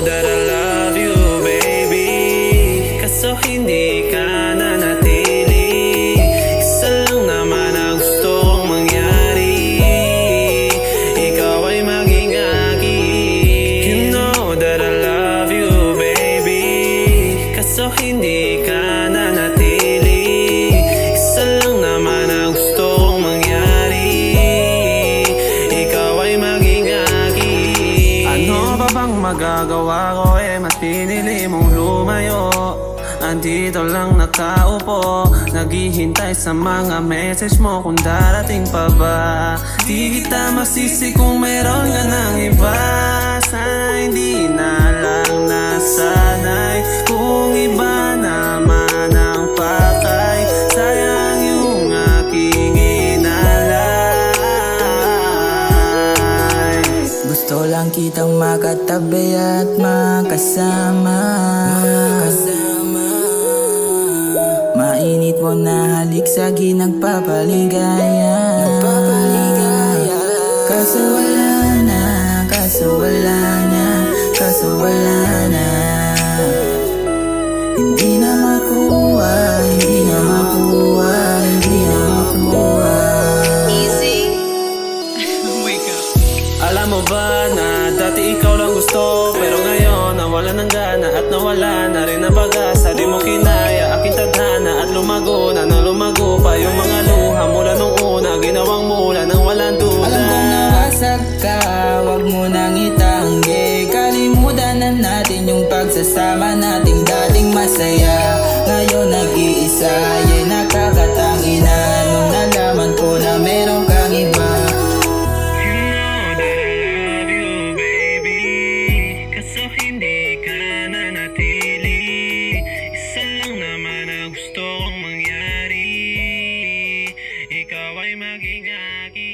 that I love you, baby. Kaso hindi ka nanatili. Isa lang naman ang gusto kong mangyari. Ikaw ay maging akin. You know that I love you, baby. Kaso hindi ka nanatili. Isa lang naman ang gusto kong mangyari. Ikaw ay maging akin. Ano ba bang magagawa ko, mas pinili mong lumayo. Andito lang nakaupo, naghihintay sa mga message mo kung darating pa ba. Di kita masisi kung meron ka ng iba. Sana hindi na lang nasanay kung iba naman ang patay. Sayang yung aking inalay. Gusto lang kitang makatabi at makasama. Mainit mo na halik sa ginagpapaligaya. Kaso wala na, kaso wala na, kaso wala na. Hindi na makuha, hindi na makuha, hindi na makuha. Alam mo ba na dati ikaw lang gusto, pero ngayon nawala ng gana at nawala na rin ang pag-asa. Di mo kinaya aking tadhana at lumago na nang lumago pa yung mga luha mula nung una, ginawang mula nang walang duda. Alam kong nawasag ka, wag mo nang itanggi. Kalimutan na natin yung pagsasama nating dating masaya. Ngayon nag-iisa, nakakatangi na nung nalaman ko na meron kang iba. Hindi ka nanatili. Isa lang naman ang gusto kong mangyari. Ikaw ay maging akin.